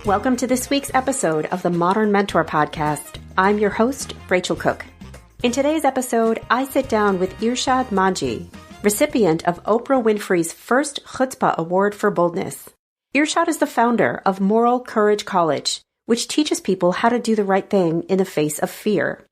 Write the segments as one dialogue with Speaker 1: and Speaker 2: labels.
Speaker 1: Welcome to this week's episode of the Modern Mentor Podcast. I'm your host, Rachel Cooke. In today's episode, I sit down with Irshad Manji, recipient of Oprah Winfrey's first Chutzpah Award for Boldness. Irshad is the founder of Moral Courage College, which teaches people how to do the right thing in the face of fear.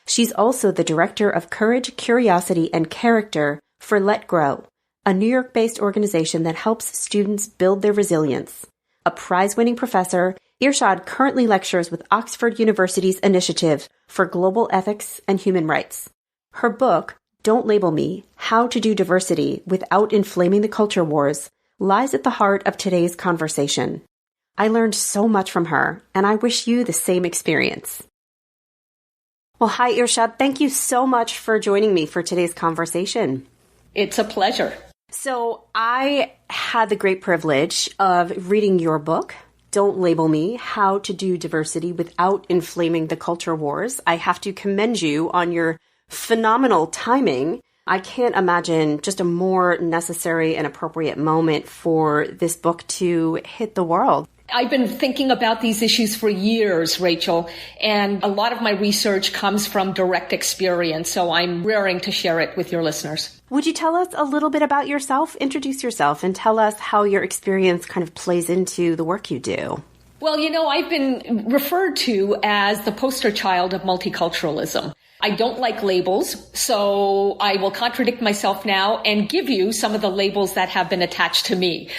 Speaker 1: She's also the director of Courage, Curiosity, and Character for Let Grow, a New York-based organization that helps students build their resilience. A prize-winning professor, Irshad currently lectures with Oxford University's Initiative for Global Ethics and Human Rights. Her book, Don't Label Me: How to Do Diversity Without Inflaming the Culture Wars, lies at the heart of today's conversation. I learned so much from her, and I wish you the same experience. Well, hi, Irshad. Thank you so much for joining me for today's conversation.
Speaker 2: It's a pleasure.
Speaker 1: So I had the great privilege of reading your book, Don't Label Me: How to Do Diversity Without Inflaming the Culture Wars. I have to commend you on your phenomenal timing. I can't imagine just a more necessary and appropriate moment for this book to hit the world.
Speaker 2: I've been thinking about these issues for years, Rachel, and a lot of my research comes from direct experience, so I'm raring to share it with your listeners.
Speaker 1: Would you tell us a little bit about yourself? Introduce yourself and tell us how your experience kind of plays into the work you do.
Speaker 2: Well, I've been referred to as the poster child of multiculturalism. I don't like labels, so I will contradict myself now and give you some of the labels that have been attached to me.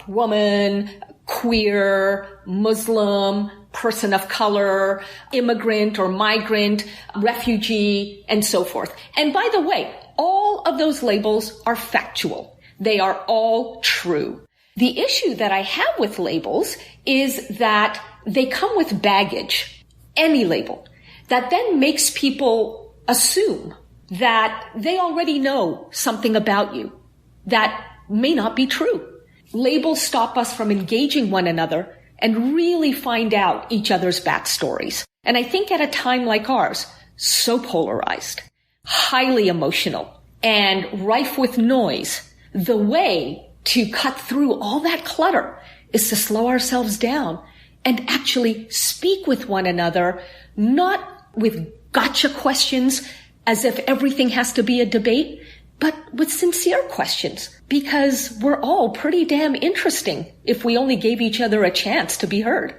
Speaker 2: Woman, queer, Muslim, person of color, immigrant or migrant, refugee, and so forth. And by the way, all of those labels are factual. They are all true. The issue that I have with labels is that they come with baggage, any label, that then makes people assume that they already know something about you that may not be true. Labels stop us from engaging one another and really find out each other's backstories. And I think at a time like ours, so polarized, highly emotional, and rife with noise, the way to cut through all that clutter is to slow ourselves down and actually speak with one another, not with gotcha questions as if everything has to be a debate, but with sincere questions, because we're all pretty damn interesting if we only gave each other a chance to be heard.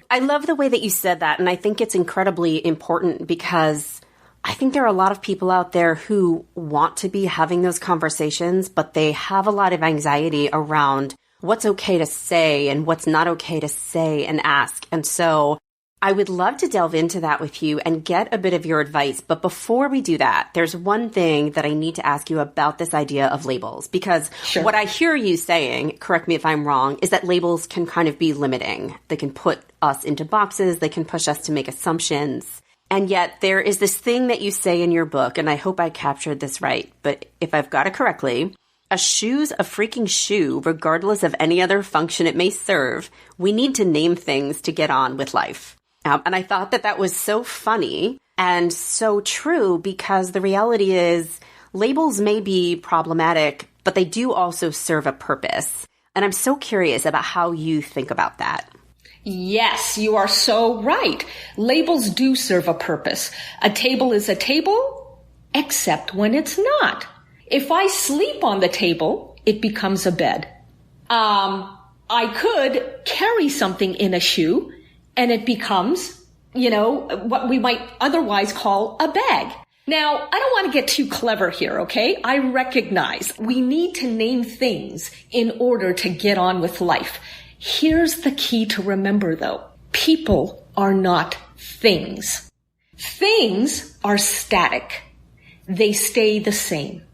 Speaker 1: I love the way that you said that, and I think it's incredibly important because I think there are a lot of people out there who want to be having those conversations, but they have a lot of anxiety around what's okay to say and what's not okay to say and ask. And so I would love to delve into that with you and get a bit of your advice. But before we do that, there's one thing that I need to ask you about this idea of labels, because
Speaker 2: Sure.
Speaker 1: What I hear you saying, correct me if I'm wrong, is that labels can kind of be limiting. They can put us into boxes. They can push us to make assumptions. And yet there is this thing that you say in your book, and I hope I captured this right, but if I've got it correctly, a shoe's a freaking shoe, regardless of any other function it may serve. We need to name things to get on with life. And I thought that that was so funny and so true, because the reality is labels may be problematic, but they do also serve a purpose. And I'm so curious about how you think about that.
Speaker 2: Yes, you are so right. Labels do serve a purpose. A table is a table, except when it's not. If I sleep on the table, it becomes a bed. I could carry something in a shoe, and it becomes, what we might otherwise call a bag. Now, I don't want to get too clever here, okay? I recognize we need to name things in order to get on with life. Here's the key to remember, though. People are not things. Things are static. They stay the same.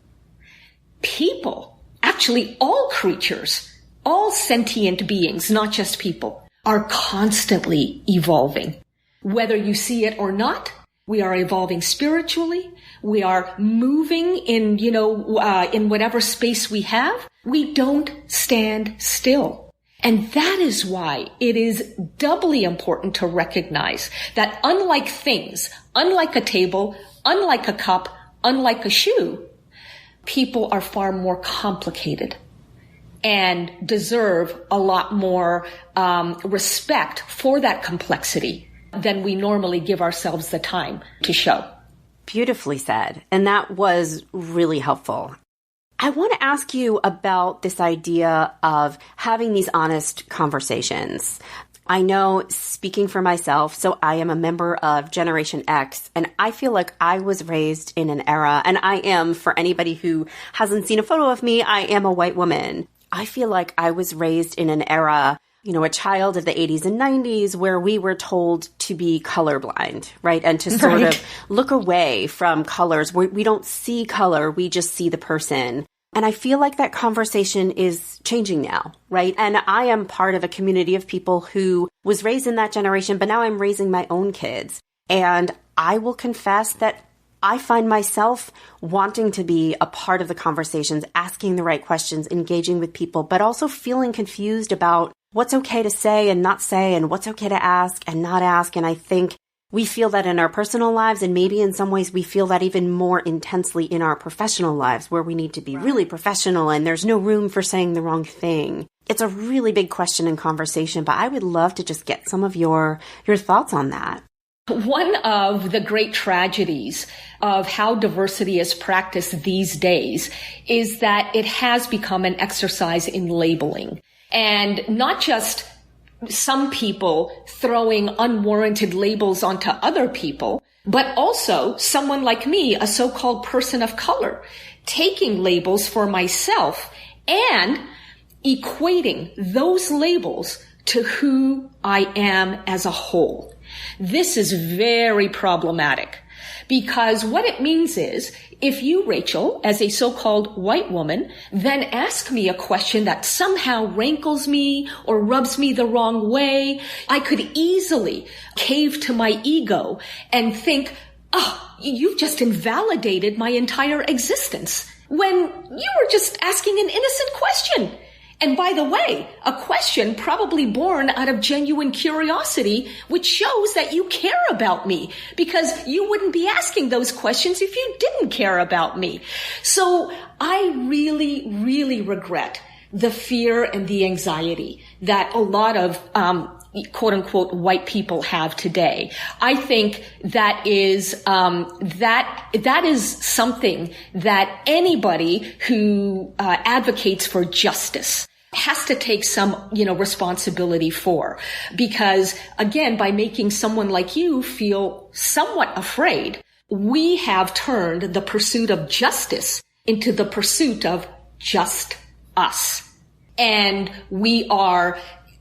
Speaker 2: People, actually all creatures, all sentient beings, not just people, are constantly evolving. Whether you see it or not, we are evolving spiritually. We are moving in, in whatever space we have. We don't stand still. And that is why it is doubly important to recognize that unlike things, unlike a table, unlike a cup, unlike a shoe, people are far more complicated. and deserve a lot more respect for that complexity than we normally give ourselves the time to show.
Speaker 1: Beautifully said. And that was really helpful. I want to ask you about this idea of having these honest conversations. I know, speaking for myself, so I am a member of Generation X, and I feel like I was raised in an era, and I am, for anybody who hasn't seen a photo of me, I am a white woman. I feel like I was raised in an era, a child of the 80s and 90s where we were told to be colorblind, right? And to sort of look away from colors. We don't see color, we just see the person. And I feel like that conversation is changing now, right? And I am part of a community of people who was raised in that generation, but now I'm raising my own kids. And I will confess that I find myself wanting to be a part of the conversations, asking the right questions, engaging with people, but also feeling confused about what's okay to say and not say, and what's okay to ask and not ask. And I think we feel that in our personal lives, and maybe in some ways we feel that even more intensely in our professional lives, where we need to be really professional and there's no room for saying the wrong thing. It's a really big question and conversation, but I would love to just get some of your thoughts on that.
Speaker 2: One of the great tragedies of how diversity is practiced these days is that it has become an exercise in labeling, and not just some people throwing unwarranted labels onto other people, but also someone like me, a so-called person of color, taking labels for myself and equating those labels to who I am as a whole. This is very problematic, because what it means is, if you, Rachel, as a so-called white woman, then ask me a question that somehow rankles me or rubs me the wrong way, I could easily cave to my ego and think, oh, you've just invalidated my entire existence, when you were just asking an innocent question. And by the way, a question probably born out of genuine curiosity, which shows that you care about me, because you wouldn't be asking those questions if you didn't care about me. So I really, really regret the fear and the anxiety that a lot of quote unquote white people have today. I think that is that is something that anybody who advocates for justice has to take some, responsibility for. Because again, by making someone like you feel somewhat afraid, we have turned the pursuit of justice into the pursuit of just us. And we are,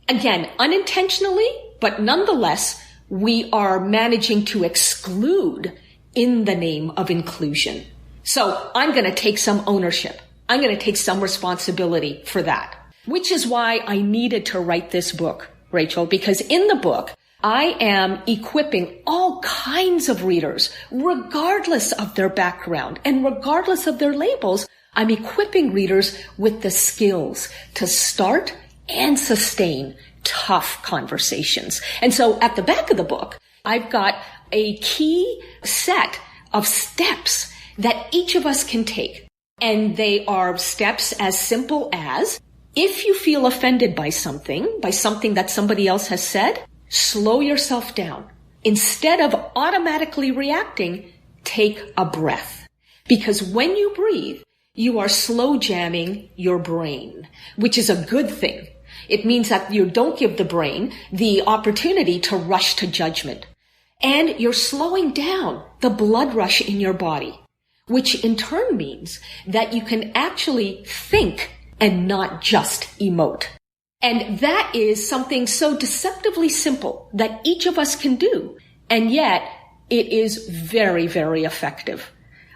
Speaker 2: again, unintentionally, but nonetheless, we are managing to exclude in the name of inclusion. So I'm going to take some ownership. I'm going to take some responsibility for that. Which is why I needed to write this book, Rachel, because in the book, I am equipping all kinds of readers, regardless of their background and regardless of their labels. I'm equipping readers with the skills to start and sustain tough conversations. And so at the back of the book, I've got a key set of steps that each of us can take. And they are steps as simple as, if you feel offended by something that somebody else has said, slow yourself down. Instead of automatically reacting, take a breath. Because when you breathe, you are slow jamming your brain, which is a good thing. It means that you don't give the brain the opportunity to rush to judgment. And you're slowing down the blood rush in your body, which in turn means that you can actually think and not just emote. And that is something so deceptively simple that each of us can do. And yet it is very, very effective.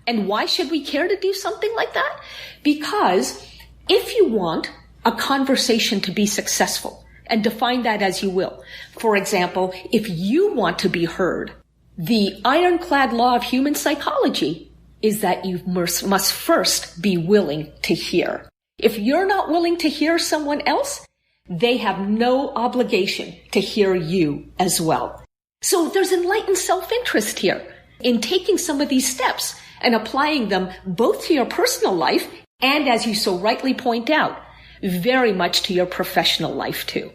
Speaker 2: And why should we care to do something like that? Because if you want a conversation to be successful, and define that as you will. For example, if you want to be heard, the ironclad law of human psychology is that you must first be willing to hear. If you're not willing to hear someone else, they have no obligation to hear you as well. So there's enlightened self-interest here in taking some of these steps and applying them both to your personal life and, as you so rightly point out, very much to your professional life too.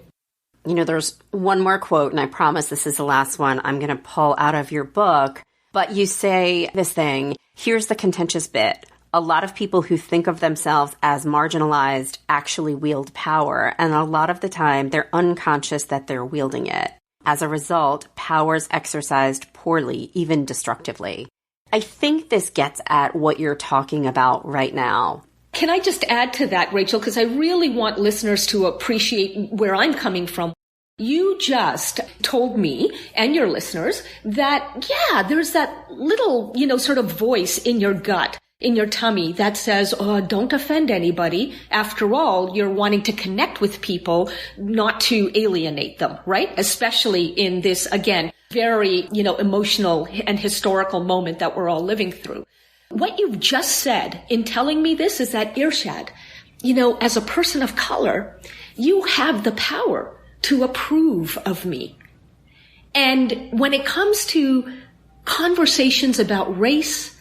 Speaker 1: You know, there's one more quote, and I promise this is the last one I'm going to pull out of your book, but you say this thing, here's the contentious bit. A lot of people who think of themselves as marginalized actually wield power, and a lot of the time they're unconscious that they're wielding it. As a result, power is exercised poorly, even destructively. I think this gets at what you're talking about right now.
Speaker 2: Can I just add to that, Rachel, because I really want listeners to appreciate where I'm coming from. You just told me and your listeners that, yeah, there's that little, sort of voice in your gut, in your tummy that says, oh, don't offend anybody. After all, you're wanting to connect with people, not to alienate them, right? Especially in this, again, very, emotional and historical moment that we're all living through. What you've just said in telling me this is that, Irshad, as a person of color, you have the power to approve of me. And when it comes to conversations about race,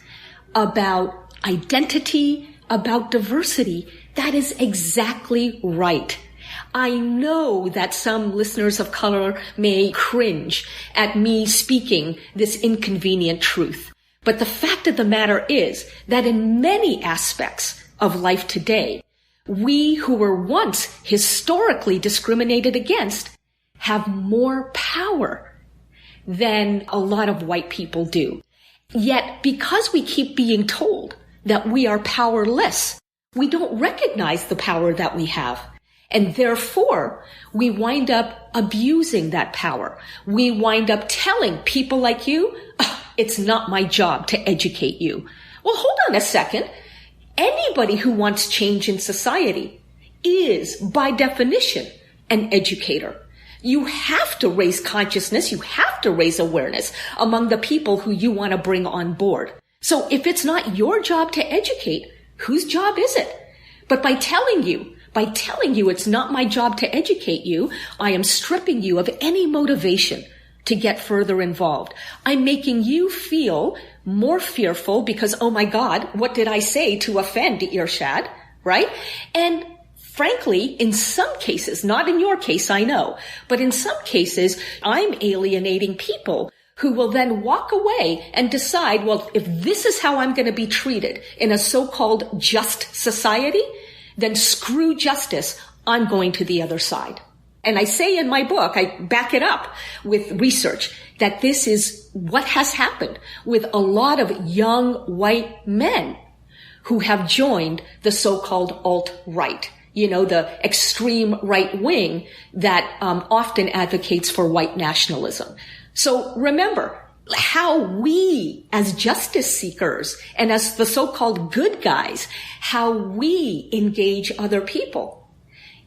Speaker 2: about identity, about diversity, that is exactly right. I know that some listeners of color may cringe at me speaking this inconvenient truth. But the fact of the matter is that in many aspects of life today, we who were once historically discriminated against have more power than a lot of white people do. Yet, because we keep being told that we are powerless, we don't recognize the power that we have. And therefore, we wind up abusing that power. We wind up telling people like you, it's not my job to educate you. Well, hold on a second. Anybody who wants change in society is, by definition, an educator. You have to raise consciousness. You have to raise awareness among the people who you want to bring on board. So if it's not your job to educate, whose job is it? But by telling you it's not my job to educate you, I am stripping you of any motivation to get further involved. I'm making you feel more fearful because, oh my God, what did I say to offend Irshad, right? And frankly, in some cases, not in your case, I know, but in some cases, I'm alienating people who will then walk away and decide, well, if this is how I'm going to be treated in a so-called just society, then screw justice. I'm going to the other side. And I say in my book, I back it up with research, that this is what has happened with a lot of young white men who have joined the so-called alt-right, the extreme right wing that often advocates for white nationalism. So remember how we as justice seekers and as the so-called good guys, how we engage other people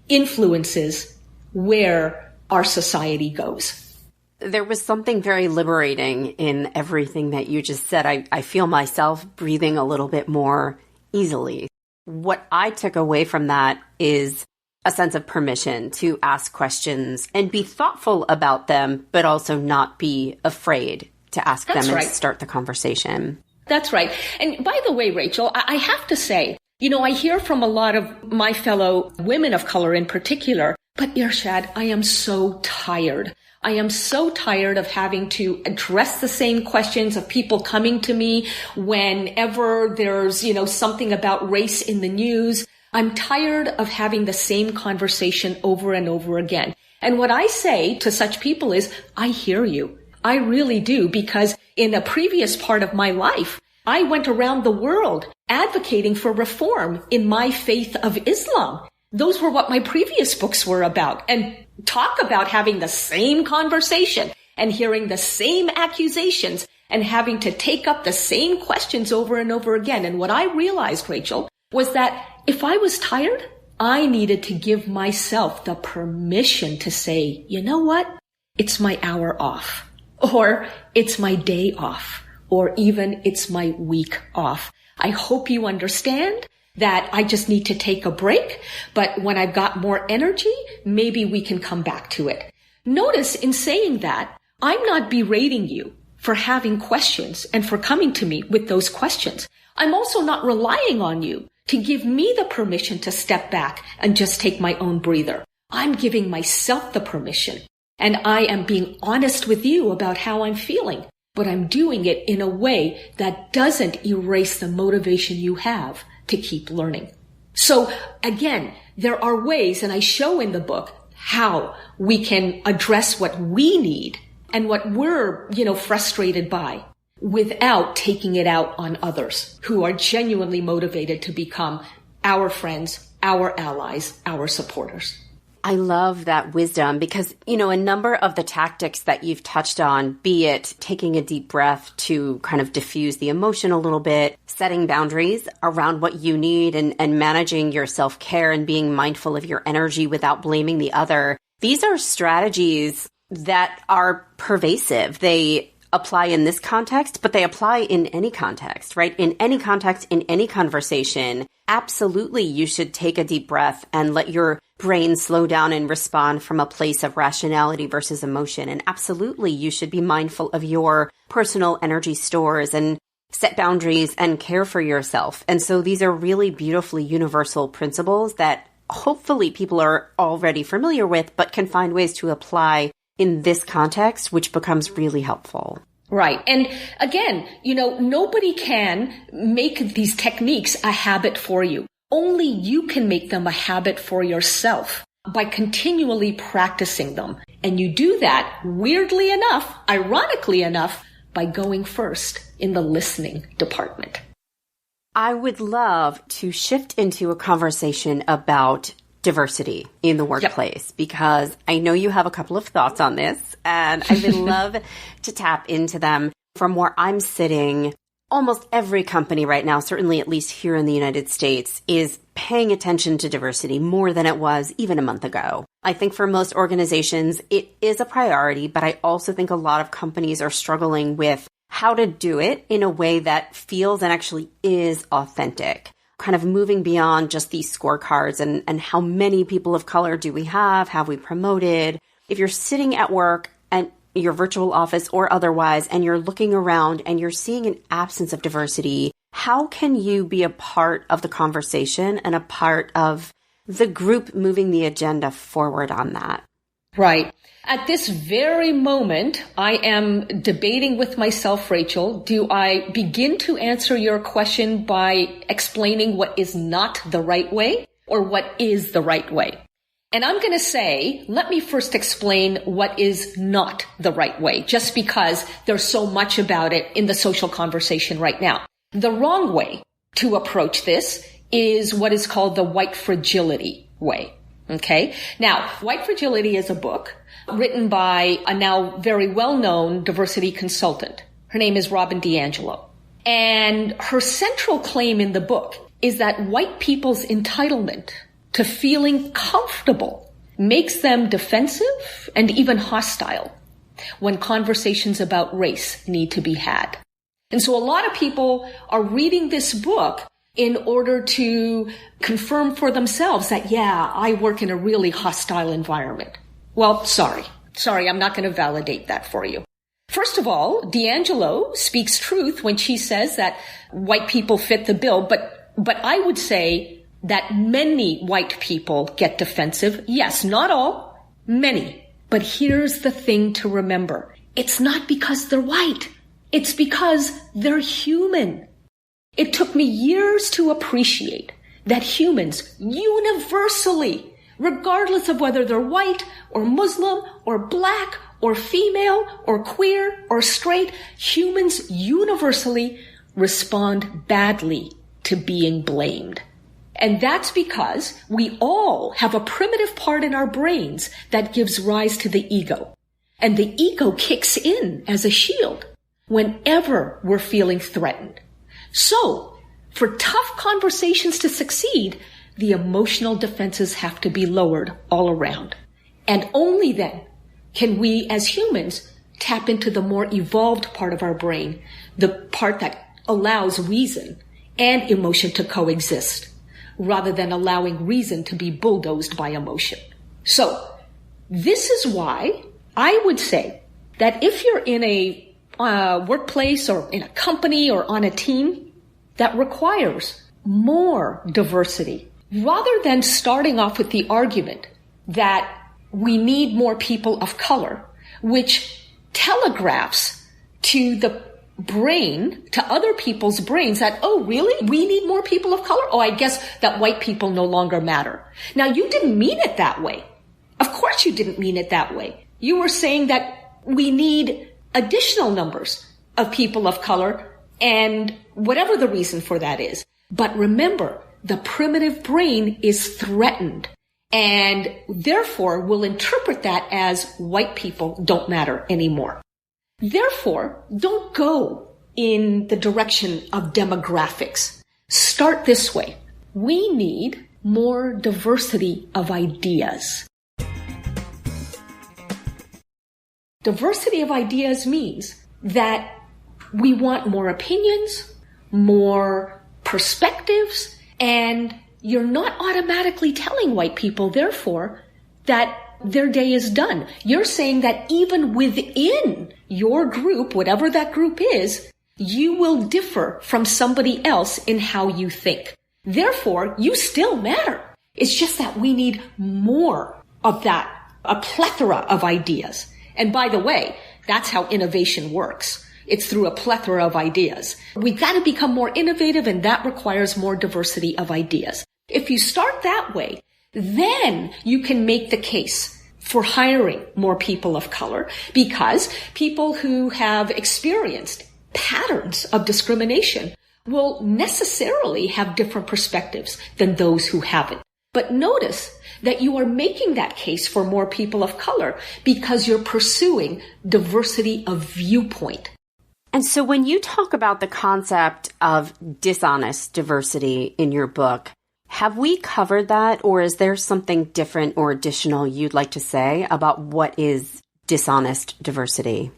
Speaker 2: influences where our society goes.
Speaker 1: There was something very liberating in everything that you just said. I feel myself breathing a little bit more easily. What I took away from that is a sense of permission to ask questions and be thoughtful about them, but also not be afraid to ask them and start the conversation.
Speaker 2: That's right. And by the way, Rachel, I have to say, I hear from a lot of my fellow women of color in particular, but Irshad, I am so tired. I am so tired of having to address the same questions of people coming to me whenever there's, something about race in the news. I'm tired of having the same conversation over and over again. And what I say to such people is, I hear you. I really do, because in a previous part of my life, I went around the world advocating for reform in my faith of Islam. Those were what my previous books were about. And talk about having the same conversation and hearing the same accusations and having to take up the same questions over and over again. And what I realized, Rachel, was that if I was tired, I needed to give myself the permission to say, you know what? It's my hour off, or it's my day off, or even it's my week off. I hope you understand that I just need to take a break, but when I've got more energy, maybe we can come back to it. Notice in saying that, I'm not berating you for having questions and for coming to me with those questions. I'm also not relying on you to give me the permission to step back and just take my own breather. I'm giving myself the permission. And I am being honest with you about how I'm feeling, but I'm doing it in a way that doesn't erase the motivation you have to keep learning. So again, there are ways, and I show in the book how we can address what we need and what we're, frustrated by without taking it out on others who are genuinely motivated to become our friends, our allies, our supporters.
Speaker 1: I love that wisdom because, a number of the tactics that you've touched on, be it taking a deep breath to kind of diffuse the emotion a little bit, setting boundaries around what you need and managing your self-care and being mindful of your energy without blaming the other. These are strategies that are pervasive. They apply in this context, but they apply in any context, right? In any context, in any conversation, absolutely you should take a deep breath and let your brain slow down and respond from a place of rationality versus emotion. And absolutely you should be mindful of your personal energy stores and set boundaries and care for yourself. And so these are really beautifully universal principles that hopefully people are already familiar with, but can find ways to apply in this context, which becomes really helpful.
Speaker 2: Right. And again, nobody can make these techniques a habit for you. Only you can make them a habit for yourself by continually practicing them. And you do that, weirdly enough, ironically enough, by going first in the listening department.
Speaker 1: I would love to shift into a conversation about diversity in the workplace, because I know you have a couple of thoughts on this, and I would love to tap into them. From where I'm sitting, almost every company right now, certainly at least here in the United States, is paying attention to diversity more than it was even a month ago. I think for most organizations, it is a priority, but I also think a lot of companies are struggling with how to do it in a way that feels and actually is authentic. Kind of moving beyond just these scorecards and how many people of color do we have we promoted. If you're sitting at work and your virtual office or otherwise, and you're looking around and you're seeing an absence of diversity, how can you be a part of the conversation and a part of the group moving the agenda forward on that?
Speaker 2: Right. At this very moment, I am debating with myself, Rachel, do I begin to answer your question by explaining what is not the right way or what is the right way? And I'm going to say, let me first explain what is not the right way, just because there's so much about it in the social conversation right now. The wrong way to approach this is what is called the white fragility way. Okay. Now, White Fragility is a book written by a now very well-known diversity consultant. Her name is Robin DiAngelo. And her central claim in the book is that white people's entitlement to feeling comfortable makes them defensive and even hostile when conversations about race need to be had. And so a lot of people are reading this book in order to confirm for themselves that, yeah, I work in a really hostile environment. Well, sorry, I'm not going to validate that for you. First of all, DiAngelo speaks truth when she says that white people fit the bill, but I would say that many white people get defensive. Yes, not all, many. But here's the thing to remember. It's not because they're white. It's because they're human. It took me years to appreciate that humans universally, regardless of whether they're white or Muslim or black or female or queer or straight, humans universally respond badly to being blamed. And that's because we all have a primitive part in our brains that gives rise to the ego. And the ego kicks in as a shield whenever we're feeling threatened. So, for tough conversations to succeed, the emotional defenses have to be lowered all around. And only then can we as humans tap into the more evolved part of our brain, the part that allows reason and emotion to coexist, rather than allowing reason to be bulldozed by emotion. So, this is why I would say that if you're in a workplace or in a company or on a team that requires more diversity. Rather than starting off with the argument that we need more people of color, which telegraphs to the brain, to other people's brains that, oh, really? We need more people of color? Oh, I guess that white people no longer matter. Now, you didn't mean it that way. Of course you didn't mean it that way. You were saying that we need additional numbers of people of color and whatever the reason for that is. But remember, the primitive brain is threatened and therefore will interpret that as white people don't matter anymore. Therefore, don't go in the direction of demographics. Start this way. We need more diversity of ideas. Diversity of ideas means that we want more opinions, more perspectives, and you're not automatically telling white people, therefore, that their day is done. You're saying that even within your group, whatever that group is, you will differ from somebody else in how you think. Therefore, you still matter. It's just that we need more of that, a plethora of ideas. And by the way, that's how innovation works. It's through a plethora of ideas. We've got to become more innovative, and that requires more diversity of ideas. If you start that way, then you can make the case for hiring more people of color, because people who have experienced patterns of discrimination will necessarily have different perspectives than those who haven't. But notice that you are making that case for more people of color because you're pursuing diversity of viewpoint.
Speaker 1: And so when you talk about the concept of dishonest diversity in your book, have we covered that, or is there something different or additional you'd like to say about what is dishonest diversity?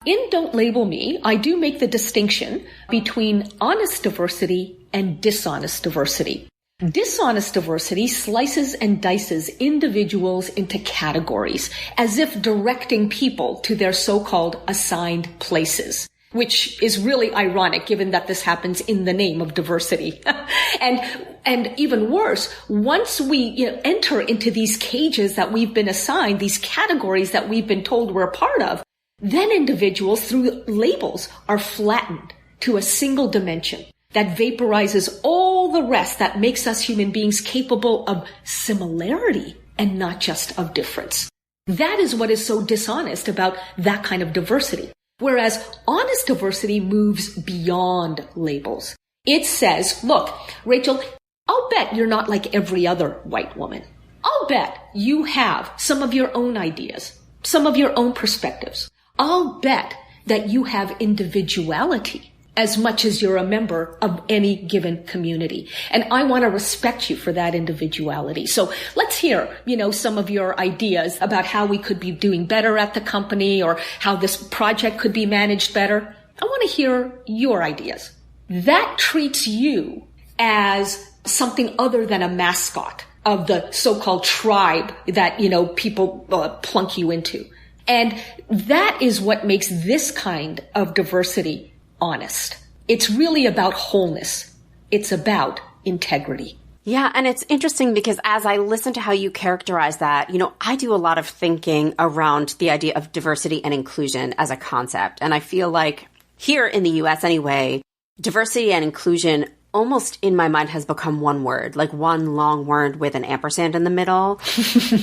Speaker 2: In Don't Label Me, I do make the distinction between honest diversity and dishonest diversity. Dishonest diversity slices and dices individuals into categories as if directing people to their so-called assigned places, which is really ironic given that this happens in the name of diversity. And even worse, once we enter into these cages that we've been assigned, these categories that we've been told we're a part of, then individuals through labels are flattened to a single dimension that vaporizes all the rest that makes us human beings capable of similarity and not just of difference. That is what is so dishonest about that kind of diversity. Whereas honest diversity moves beyond labels. It says, look, Rachel, I'll bet you're not like every other white woman. I'll bet you have some of your own ideas, some of your own perspectives. I'll bet that you have individuality as much as you're a member of any given community. And I want to respect you for that individuality. So let's hear, some of your ideas about how we could be doing better at the company or how this project could be managed better. I want to hear your ideas. That treats you as something other than a mascot of the so-called tribe that, people plunk you into. And that is what makes this kind of diversity honest. It's really about wholeness. It's about integrity.
Speaker 1: Yeah, and it's interesting because as I listen to how you characterize that, I do a lot of thinking around the idea of diversity and inclusion as a concept. And I feel like here in the US anyway, diversity and inclusion almost in my mind has become one word, like one long word with an ampersand in the middle.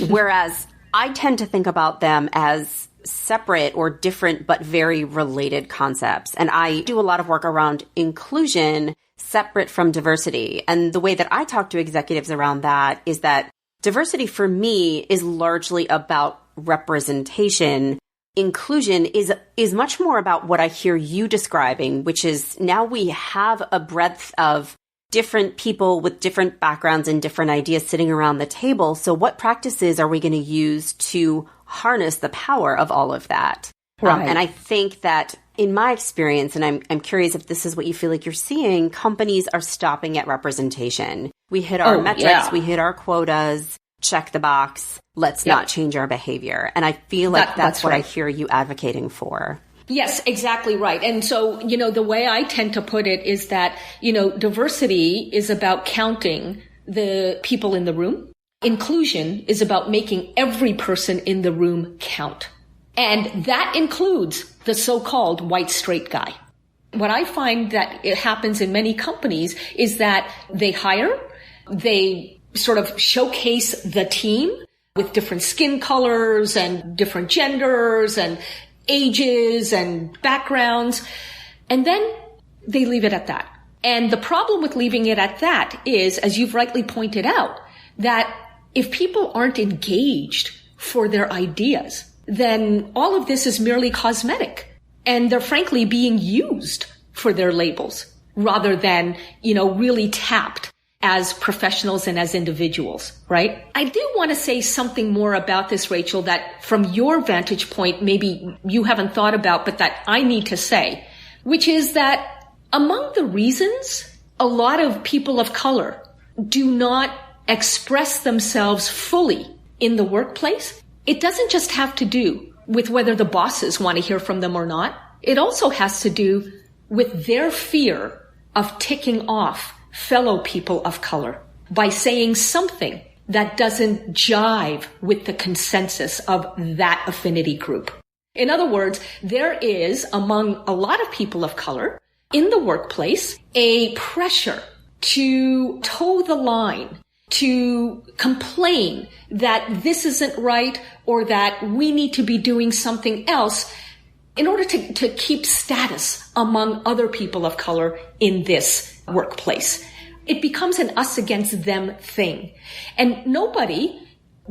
Speaker 1: Whereas I tend to think about them as separate or different but very related concepts. And I do a lot of work around inclusion separate from diversity. And the way that I talk to executives around that is that diversity for me is largely about representation. Inclusion is much more about what I hear you describing, which is now we have a breadth of different people with different backgrounds and different ideas sitting around the table. So what practices are we going to use to harness the power of all of that?
Speaker 2: Right.
Speaker 1: And I think that in my experience, and I'm curious if this is what you feel like you're seeing, companies are stopping at representation. We hit our metrics, we hit our quotas, check the box, let's not change our behavior. And I feel like that's what I hear you advocating for.
Speaker 2: Yes, exactly right. And so, the way I tend to put it is that, diversity is about counting the people in the room. Inclusion is about making every person in the room count. And that includes the so-called white straight guy. What I find that it happens in many companies is that they hire, they sort of showcase the team with different skin colors and different genders and ages and backgrounds, and then they leave it at that. And the problem with leaving it at that is, as you've rightly pointed out, that if people aren't engaged for their ideas, then all of this is merely cosmetic. And they're frankly being used for their labels rather than, really tapped as professionals and as individuals, right? I do want to say something more about this, Rachel, that from your vantage point, maybe you haven't thought about, but that I need to say, which is that among the reasons a lot of people of color do not express themselves fully in the workplace, it doesn't just have to do with whether the bosses want to hear from them or not. It also has to do with their fear of ticking off fellow people of color by saying something that doesn't jive with the consensus of that affinity group. In other words, there is, among a lot of people of color in the workplace, a pressure to toe the line, to complain that this isn't right or that we need to be doing something else in order to keep status among other people of color in this workplace. It becomes an us against them thing. And nobody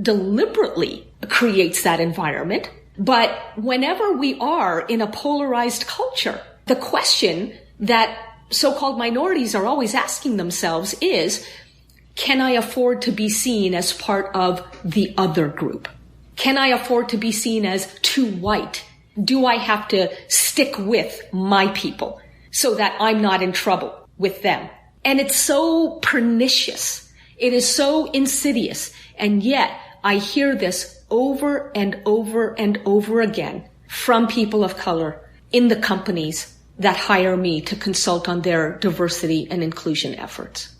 Speaker 2: deliberately creates that environment. But whenever we are in a polarized culture, the question that so-called minorities are always asking themselves is, can I afford to be seen as part of the other group? Can I afford to be seen as too white? Do I have to stick with my people so that I'm not in trouble with them? And it's so pernicious. It is so insidious. And yet I hear this over and over and over again from people of color in the companies that hire me to consult on their diversity and inclusion efforts.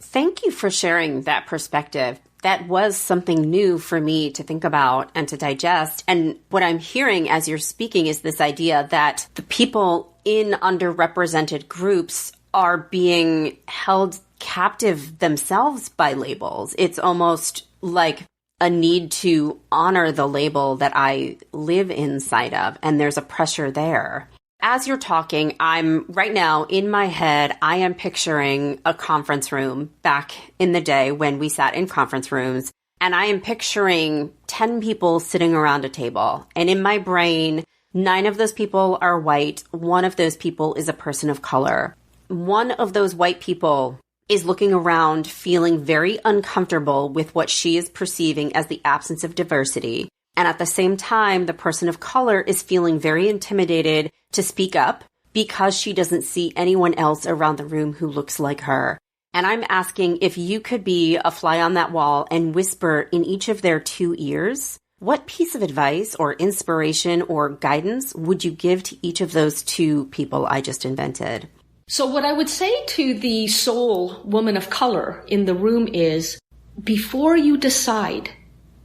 Speaker 1: Thank you for sharing that perspective. That was something new for me to think about and to digest. And what I'm hearing as you're speaking is this idea that the people in underrepresented groups are being held captive themselves by labels. It's almost like a need to honor the label that I live inside of, and there's a pressure there. As you're talking, I'm right now in my head, I am picturing a conference room back in the day when we sat in conference rooms, and I am picturing 10 people sitting around a table. And in my brain, 9 of those people are white. 1 of those people is a person of color. One of those white people is looking around, feeling very uncomfortable with what she is perceiving as the absence of diversity. And at the same time, the person of color is feeling very intimidated to speak up because she doesn't see anyone else around the room who looks like her. And I'm asking if you could be a fly on that wall and whisper in each of their 2 ears, what piece of advice or inspiration or guidance would you give to each of those 2 people I just invented?
Speaker 2: So what I would say to the sole woman of color in the room is, before you decide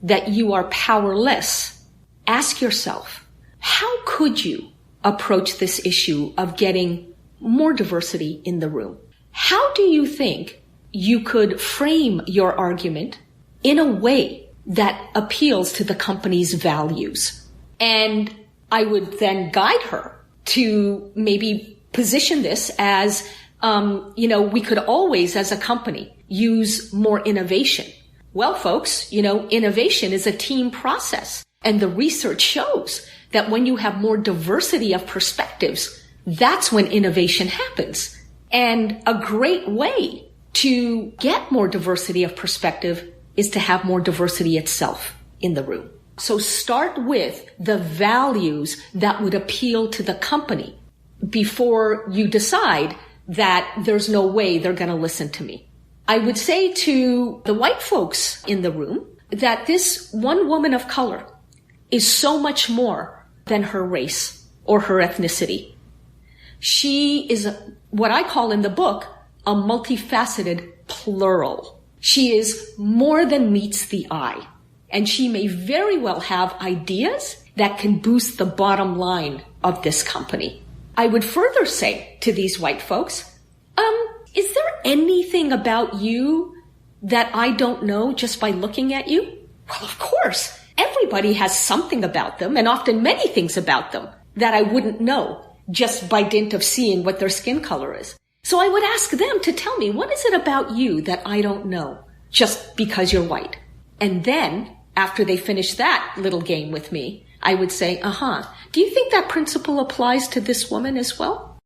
Speaker 2: that you are powerless, ask yourself, how could you approach this issue of getting more diversity in the room? How do you think you could frame your argument in a way that appeals to the company's values? And I would then guide her to maybe position this as, we could always, as a company, use more innovation. Well, folks, innovation is a team process. And the research shows that when you have more diversity of perspectives, that's when innovation happens. And a great way to get more diversity of perspective is to have more diversity itself in the room. So start with the values that would appeal to the company before you decide that there's no way they're going to listen to me. I would say to the white folks in the room that this one woman of color is so much more than her race. or her ethnicity. She is what I call in the book a multifaceted plural. She is more than meets the eye, and she may very well have ideas that can boost the bottom line of this company. I would further say to these white folks, is there anything about you that I don't know just by looking at you? Well, of course. Everybody has something about them, and often many things about them that I wouldn't know just by dint of seeing what their skin color is. So I would ask them to tell me, what is it about you that I don't know just because you're white? And then, after they finish that little game with me, I would say, do you think that principle applies to this woman as well?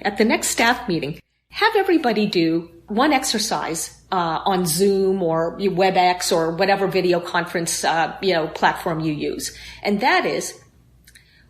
Speaker 2: At the next staff meeting, have everybody do one exercise on Zoom or WebEx or whatever video conference platform you use. And that is,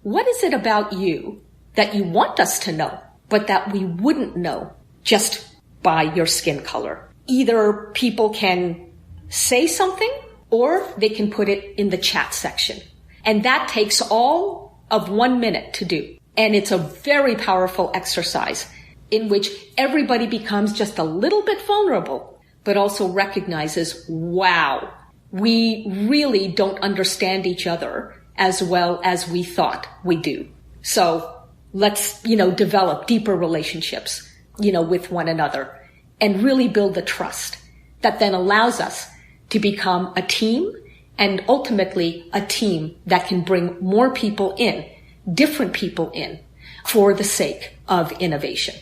Speaker 2: what is it about you that you want us to know, but that we wouldn't know just by your skin color? Either people can say something or they can put it in the chat section. And that takes all of 1 minute to do. And it's a very powerful exercise in which everybody becomes just a little bit vulnerable, but also recognizes, wow, we really don't understand each other as well as we thought we do. So let's, develop deeper relationships, with one another and really build the trust that then allows us to become a team, and ultimately a team that can bring more people in, different people in, for the sake of innovation.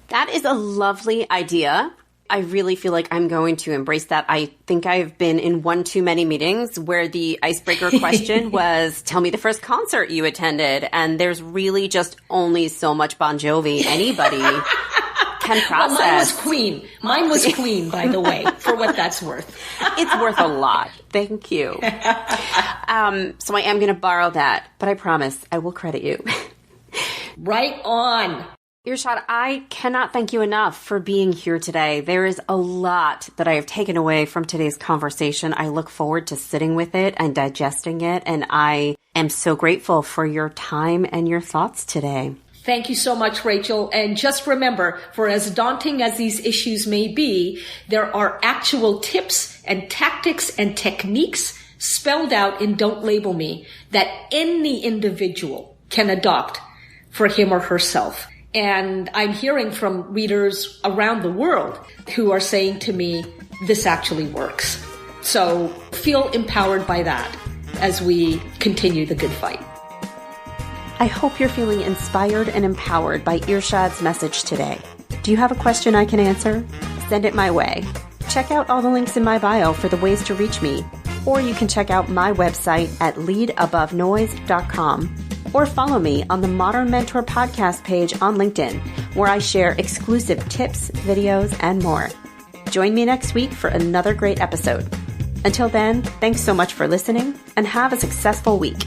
Speaker 1: That is a lovely idea. I really feel like I'm going to embrace that. I think I've been in one too many meetings where the icebreaker question was, tell me the first concert you attended. And there's really just only so much Bon Jovi anybody can process.
Speaker 2: Well, mine was Queen. Mine was Queen, by the way, for what that's worth.
Speaker 1: It's worth a lot. Thank you. So I am going to borrow that, but I promise I will credit you.
Speaker 2: Right on.
Speaker 1: Irshad, I cannot thank you enough for being here today. There is a lot that I have taken away from today's conversation. I look forward to sitting with it and digesting it, and I am so grateful for your time and your thoughts today.
Speaker 2: Thank you so much, Rachel. And just remember, for as daunting as these issues may be, there are actual tips and tactics and techniques spelled out in Don't Label Me that any individual can adopt for him or herself. And I'm hearing from readers around the world who are saying to me, this actually works. So feel empowered by that as we continue the good fight.
Speaker 1: I hope you're feeling inspired and empowered by Irshad's message today. Do you have a question I can answer? Send it my way. Check out all the links in my bio for the ways to reach me, or you can check out my website at leadabovenoise.com. Or follow me on the Modern Mentor podcast page on LinkedIn, where I share exclusive tips, videos, and more. Join me next week for another great episode. Until then, thanks so much for listening, and have a successful week.